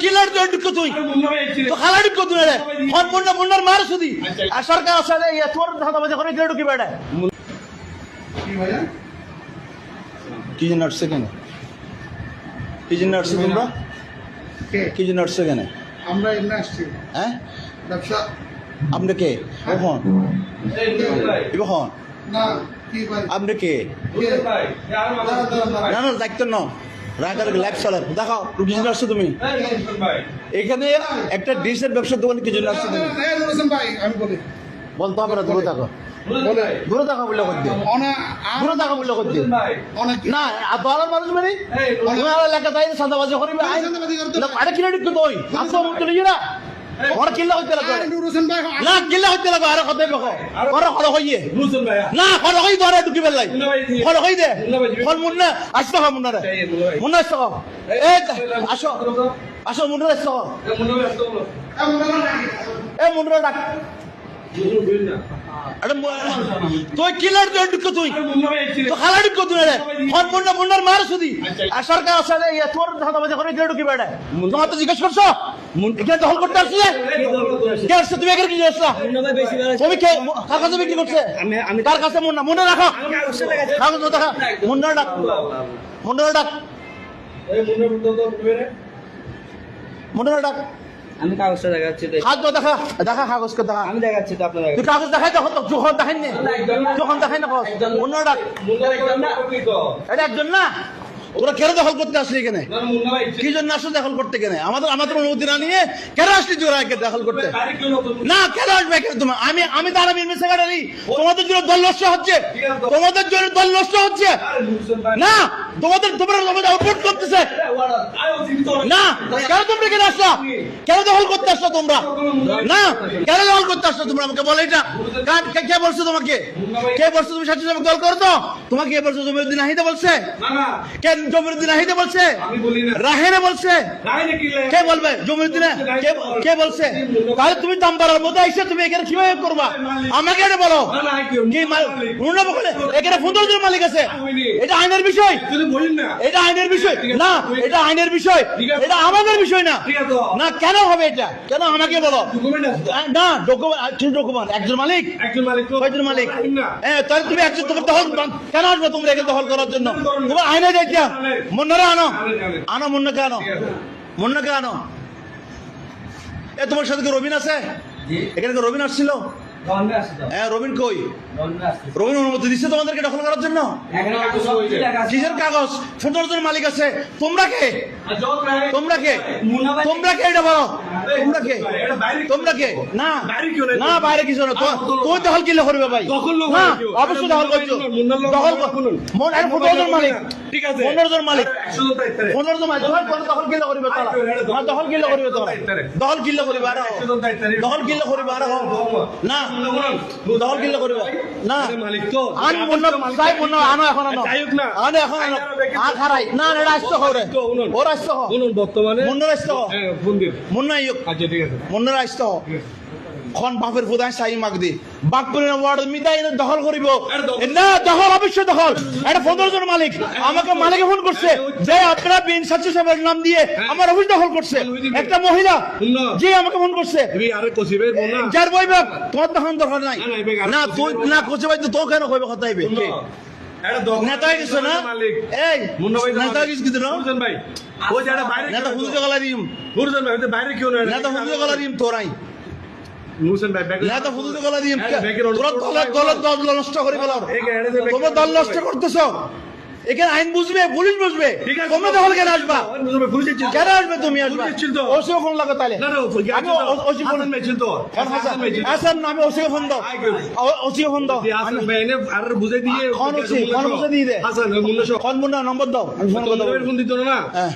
কিলার ঢুকো তুই তো খালা ঢুকো তুই রে ফোন মুন্নার মার সুদি আর সরকার আসলে ইয়া তোর ধাঁধা বাজে করে কিলা ঢুকি বেড়া কি জন্য আসছে কেন কি জন্য আসছে তোমরা কি জন্য আসছে কেন আমরা এমনি আসছি হ্যাঁ ব্যবসা আপনি কে কখন কখন না কি ভাই আপনি কে না না দায়িত্ব ন রাগার লাইফ চলে দেখাও কি জন্য আসছো তুমি এখানে একটা ডিশের ব্যবসার দোকানে কি জন্য আসছো তুমি হোসেন ভাই আমি বলি বলতে হবে না দূরে থাকো বলে দূরে থাকা বললে করতে দূরে থাকা বললে করতে অনেক না আর দলের মানুষ মানে তুমি আর এলাকা তাই সাদাবাজি করিবে আরে কিলো ঢুকতো তুই আসো তুই না ওর কিল্লা হইতে লাগো হোসেন ভাই না কিল্লা হইতে লাগো আরে কথা বকো ওর কথা কইয়ে না কথা কই ধরে ঢুকি বেলাই কথা কই দে কোন মুন্না আসতো হা মুন্না রে মুন্না আসতো এই আসো আসো মুন্না আসতো এ মুন্না ডাক তুই কিলার ঢুকো তুই তো খালা ঢুকো তুই রে ফোন মুন্নার মার সুদি আর সরকার আসলে ইয়া তোর ধাঁধা বাজে করে কিলা ঢুকি বেড়া তোমার তো জিজ্ঞেস করছো এখানে দখল করতে আসছে কে আসছে তুমি এখানে কি আসছো তুমি কে কার কাছে বিক্রি করছে আমি কার কাছে মুন্না রাখো কাগজ দেখা মুন্না ডাক মুন্না ডাক আমি কাগজটা দেখাচ্ছি হাত দেখা দেখা কাগজ দেখা আমি দেখাচ্ছি তো আপনার তুই কাগজ দেখাই তো যখন দেখাই না যখন দেখাই না মুন্না ডাক এটা একজন না ওরা কেন দখল করতে আসলি এখানে কি জন্য আসলে দখল করতে কেন আমাদের অনুমতি না নিয়ে কেন আসলি তোরা দখল করতে না কেন আসবে কেন তোমার আমি তার সেক্রেটারি তোমাদের জন্য দল নষ্ট হচ্ছে তোমাদের জন্য দল নষ্ট হচ্ছে না তোমরা আউটপুট করতেছে না কেন তোমরা কেন আসলা কেন দখল করতে আসছো তোমরা না কেন দখল করতে আসছো তোমরা আমাকে বলো এটা কে বলছো তোমাকে কে বলছো তুমি সাথে আমাকে দল করো তো তোমাকে কে বলছো জমিরুদ্দিন নাহিদে বলছে কেন জমিরুদ্দিন নাহিদে বলছে রাহেনে বলছে কে বলবে জমিরুদ্দিন কে বলছে তাহলে তুমি দামবাড়ার মধ্যে এসে তুমি এখানে কিভাবে করবা আমাকে এটা বলো কি মুন্না বলে এখানে 15 জন মালিক আছে এটা আইনের বিষয় এটা আইনের বিষয় না এটা আইনের বিষয় এটা আমাদের বিষয় না না কেন হবে এটা কেন আমাকে বলো না ডকুমেন্ট একজন মালিক কয়জন মালিক তাহলে তুমি একজন তোমার দখল কেন আসবে তোমরা এখানে দখল করার জন্য তোমার আইনে যাইতে মুন্নারে আনো মুন্নাকে আনো এ তোমার সাথে কি রবিন আছে এখানে কি রবিন আসছিল হ্যাঁ রবিন কই রবিন অনুমতি দিচ্ছে তোমাদেরকে দখল করার জন্য কিসের কাগজ 15 জন মালিক আছে তোমরা কে এটা বলো তোমরা কে না না বাইরে কিছু না তুই দখল কিলে করবে ভাই না অবশ্যই দখল করছো দখল 15 জন মালিক ঠিক আছে 15 জন মালিক 15 জন মালিক দখল কিলে করবে তারা দখল কিলে করবে তোরা দখল কিলে করবে আর দখল কিলে করবে আর না দখল কিলে করবে না মালিক তো আন মুন্না সাই মুন্না আনো এখন আনো আনো এখন আনো আর খারাই না এটা আসছো করে ওর আসছো বর্তমানে মুন্না আসছো মুন্না আচ্ছা ঠিক আছে মুন্না আসছো খন বাপের ফুদাই সাই মাগদি বাকপুরের ওয়ার্ড মিদাই দখল করিব না দখল অবশ্যই দখল এটা 15 জন মালিক আমাকে মালিকে ফোন করছে যে আপনারা বিন সাচু সাহেবের নাম দিয়ে আমার অফিস দখল করছে একটা মহিলা যে আমাকে ফোন করছে আরে কসিবের বলনা যার বই বাপ তোমার তখন দরকার নাই না তুই না কোচে ভাই তো কেন কইবে কথা হইবে নেতা কিছু না এই নেতা কিছু না ভাই ওই যারা বাইরে নেতা হুজুর গলা দিম হুজুর ভাই বাইরে কেউ না নেতা হুজুর গলা দিম তোরাই মুসেন ভাই নেতা হুজুর গলা দিম তোরা দল নষ্ট করে ফেলাও তোমরা দল নষ্ট করতেছো এখানে আইন বুঝবে পুলিশ বুঝবে তোমরা দখল কেন আসবা কেন আসবে তুমি আসবা ওসিও ফোন লাগো তাহলে আমি ওসি ফোন মেছিল তো হাসান আমি ওসিও ফোন দাও ওসিও ফোন দাও আর বুঝাই দিয়ে কোন ওসি কোন বুঝাই দিয়ে দে হাসান কোন মুন্না নম্বর দাও আমি ফোন করব ফোন দিত না হ্যাঁ